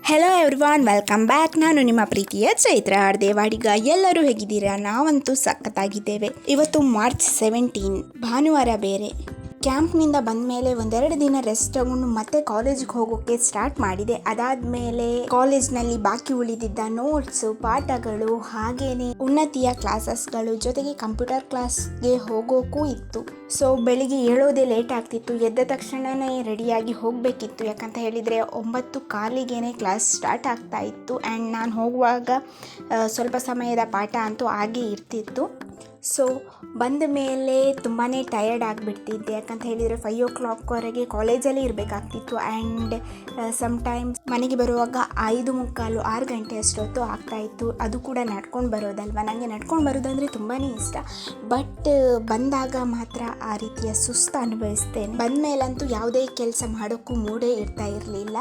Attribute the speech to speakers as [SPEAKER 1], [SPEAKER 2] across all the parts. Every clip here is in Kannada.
[SPEAKER 1] Hello everyone, welcome back. ನಾನು ನಿಮ್ಮ ಪ್ರೀತಿಯ ಚೈತ್ರ ದೇವಾಡಿಗ. ಎಲ್ಲರೂ ಹೇಗಿದ್ದೀರಾ? ನಾವಂತೂ ಸಖತ್ತಾಗಿದ್ದೇವೆ. ಇವತ್ತು ಮಾರ್ಚ್ 17, ಭಾನುವಾರ ಬೇರೆ. ಕ್ಯಾಂಪ್ನಿಂದ ಬಂದ ಮೇಲೆ ಒಂದೆರಡು ದಿನ ರೆಸ್ಟ್ ತಗೊಂಡು ಮತ್ತೆ ಕಾಲೇಜ್ಗೆ ಹೋಗೋಕ್ಕೆ ಸ್ಟಾರ್ಟ್ ಮಾಡಿದೆ. ಅದಾದಮೇಲೆ ಕಾಲೇಜ್ನಲ್ಲಿ ಬಾಕಿ ಉಳಿದಿದ್ದ ನೋಟ್ಸು, ಪಾಠಗಳು, ಹಾಗೇನೆ ಉನ್ನತಿಯ ಕ್ಲಾಸಸ್ಗಳು, ಜೊತೆಗೆ ಕಂಪ್ಯೂಟರ್ ಕ್ಲಾಸ್ಗೆ ಹೋಗೋಕ್ಕೂ ಇತ್ತು. ಸೊ ಬೆಳಿಗ್ಗೆ ಏಳೋದೇ ಲೇಟ್ ಆಗ್ತಿತ್ತು. ಎದ್ದ ತಕ್ಷಣವೇ ರೆಡಿಯಾಗಿ ಹೋಗಬೇಕಿತ್ತು. ಯಾಕಂತ ಹೇಳಿದರೆ 9:15ಗೆ ಕ್ಲಾಸ್ ಸ್ಟಾರ್ಟ್ ಆಗ್ತಾ ಇತ್ತು. ಆ್ಯಂಡ್ ನಾನು ಹೋಗುವಾಗ ಸ್ವಲ್ಪ ಸಮಯದ ಪಾಠ ಅಂತೂ ಆಗೇ ಇರ್ತಿತ್ತು. ಸೊ ಬಂದ ಮೇಲೆ ತುಂಬಾ ಟಯರ್ಡ್ ಆಗಿಬಿಡ್ತಿದ್ದೆ. ಯಾಕಂತ ಹೇಳಿದರೆ 5 o'clockವರೆಗೆ ಕಾಲೇಜಲ್ಲಿ ಇರಬೇಕಾಗ್ತಿತ್ತು. ಆ್ಯಂಡ್ ಸಮ್ಟೈಮ್ಸ್ ಮನೆಗೆ ಬರುವಾಗ 5:45, 6 ಗಂಟೆ ಅಷ್ಟೊತ್ತು ಆಗ್ತಾಯಿತ್ತು. ಅದು ಕೂಡ ನಡ್ಕೊಂಡು ಬರೋದಲ್ವ. ನನಗೆ ನಡ್ಕೊಂಡು ಬರೋದಂದರೆ ತುಂಬಾ ಇಷ್ಟ. ಬಟ್ ಬಂದಾಗ ಮಾತ್ರ ಆ ರೀತಿಯ ಸುಸ್ತು ಅನುಭವಿಸ್ತೇನೆ. ಬಂದ ಮೇಲಂತೂ ಯಾವುದೇ ಕೆಲಸ ಮಾಡೋಕ್ಕೂ ಮೂಡೇ ಇರ್ತಾ ಇರಲಿಲ್ಲ.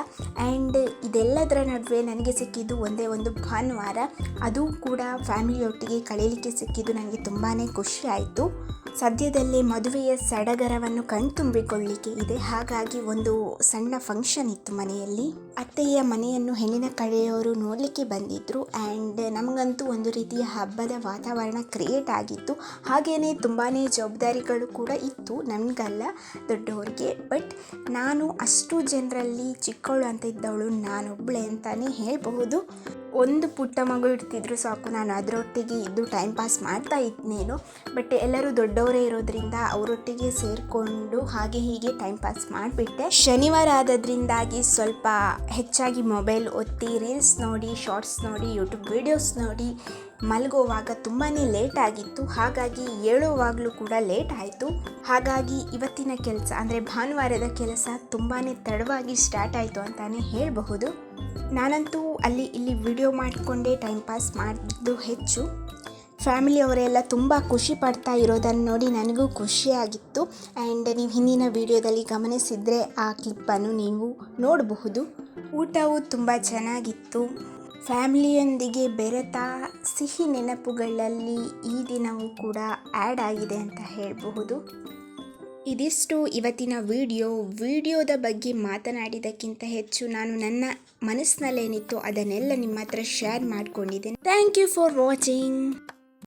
[SPEAKER 1] ಆ್ಯಂಡ್ ಇದೆಲ್ಲದರ ನಡುವೆ ನನಗೆ ಸಿಕ್ಕಿದ್ದು ಒಂದೇ ಒಂದು ಭಾನುವಾರ. ಅದು ಕೂಡ ಫ್ಯಾಮಿಲಿಯೊಟ್ಟಿಗೆ ಕಳೀಲಿಕ್ಕೆ ಸಿಕ್ಕಿದ್ದು ನನಗೆ ತುಂಬಾ ಖುಷಿ ಆಯಿತು. ಸದ್ಯದಲ್ಲೇ ಮದುವೆಯ ಸಡಗರವನ್ನು ಕಣ್ತುಂಬಿಕೊಳ್ಳಿಕ್ಕೆ ಇದೆ. ಹಾಗಾಗಿ ಒಂದು ಸಣ್ಣ ಫಂಕ್ಷನ್ ಇತ್ತು ಮನೆಯಲ್ಲಿ. ಅತ್ತೆಯ ಮನೆಯನ್ನು ಹೆಣ್ಣಿನ ಕಡೆಯವರು ನೋಡಲಿಕ್ಕೆ ಬಂದಿದ್ದರು. ಆ್ಯಂಡ್ ನಮಗಂತೂ ಒಂದು ರೀತಿಯ ಹಬ್ಬದ ವಾತಾವರಣ ಕ್ರಿಯೇಟ್ ಆಗಿತ್ತು. ಹಾಗೆಯೇ ತುಂಬಾ ಜವಾಬ್ದಾರಿಗಳು ಕೂಡ ಇತ್ತು, ನನಗಲ್ಲ ದೊಡ್ಡವರಿಗೆ. ಬಟ್ ನಾನು ಅಷ್ಟು ಜನರಲ್ಲಿ ಚಿಕ್ಕವಳು ಅಂತ ಇದ್ದವಳು ನಾನೊಬ್ಬಳೆ ಅಂತಲೇ ಹೇಳಬಹುದು. ಒಂದು ಪುಟ್ಟ ಮಗು ಇರ್ತಿದ್ರು ಸಾಕು, ನಾನು ಅದರೊಟ್ಟಿಗೆ ಇದ್ದು ಟೈಮ್ ಪಾಸ್ ಮಾಡ್ತಾ ಇದ್ನೇನು. ಬಟ್ ಎಲ್ಲರೂ ದೊಡ್ಡವರೇ ಇರೋದ್ರಿಂದ ಅವರೊಟ್ಟಿಗೆ ಸೇರಿಕೊಂಡು ಹಾಗೆ ಹೀಗೆ ಟೈಮ್ ಪಾಸ್ ಮಾಡಿಬಿಟ್ಟೆ. ಶನಿವಾರ ಆದದ್ರಿಂದಾಗಿ ಸ್ವಲ್ಪ ಹೆಚ್ಚಾಗಿ ಮೊಬೈಲ್ ಒತ್ತಿ ರೀಲ್ಸ್ ನೋಡಿ, ಶಾರ್ಟ್ಸ್ ನೋಡಿ, ಯೂಟ್ಯೂಬ್ ವೀಡಿಯೋಸ್ ನೋಡಿ ಮಲಗುವಾಗ ತುಂಬಾ ಲೇಟ್ ಆಗಿತ್ತು. ಹಾಗಾಗಿ ಏಳುವಾಗಲೂ ಕೂಡ ಲೇಟ್ ಆಯಿತು. ಹಾಗಾಗಿ ಇವತ್ತಿನ ಕೆಲಸ ಅಂದರೆ ಭಾನುವಾರದ ಕೆಲಸ ತುಂಬಾ ತಡವಾಗಿ ಸ್ಟಾರ್ಟ್ ಆಯಿತು ಅಂತಲೇ ಹೇಳಬಹುದು. ನಾನಂತೂ ಅಲ್ಲಿ ಇಲ್ಲಿ ವಿಡಿಯೋ ಮಾಡಿಕೊಂಡೇ ಟೈಮ್ ಪಾಸ್ ಮಾಡಿದ್ದು ಹೆಚ್ಚು. ಫ್ಯಾಮಿಲಿಯವರೆಲ್ಲ ತುಂಬ ಖುಷಿ ಪಡ್ತಾ ಇರೋದನ್ನು ನೋಡಿ ನನಗೂ ಖುಷಿಯಾಗಿತ್ತು. ಆ್ಯಂಡ್ ನೀವು ಹಿಂದಿನ ವಿಡಿಯೋದಲ್ಲಿ ಗಮನಿಸಿದರೆ ಆ ಕ್ಲಿಪ್ಪನ್ನು ನೀವು ನೋಡಬಹುದು. ಊಟವು ತುಂಬ ಚೆನ್ನಾಗಿತ್ತು. ಫ್ಯಾಮಿಲಿಯೊಂದಿಗೆ ಬೆರೆತ ಸಿಹಿ ನೆನಪುಗಳಲ್ಲಿ ಈ ದಿನವೂ ಕೂಡ ಆ್ಯಡ್ ಆಗಿದೆ ಅಂತ ಹೇಳಬಹುದು. ಇದಿಷ್ಟು ಇವತ್ತಿನ ವಿಡಿಯೋದ ಬಗ್ಗೆ ಮಾತನಾಡಿದ್ದಕ್ಕಿಂತ ಹೆಚ್ಚು ನಾನು ನನ್ನ ಮನಸ್ಸಿನಲ್ಲೇನಿತ್ತು ಅದನ್ನೆಲ್ಲ ನಿಮ್ಮ ಹತ್ರ ಶೇರ್ ಮಾಡ್ಕೊಂಡಿದ್ದೇನೆ. Thank you for watching.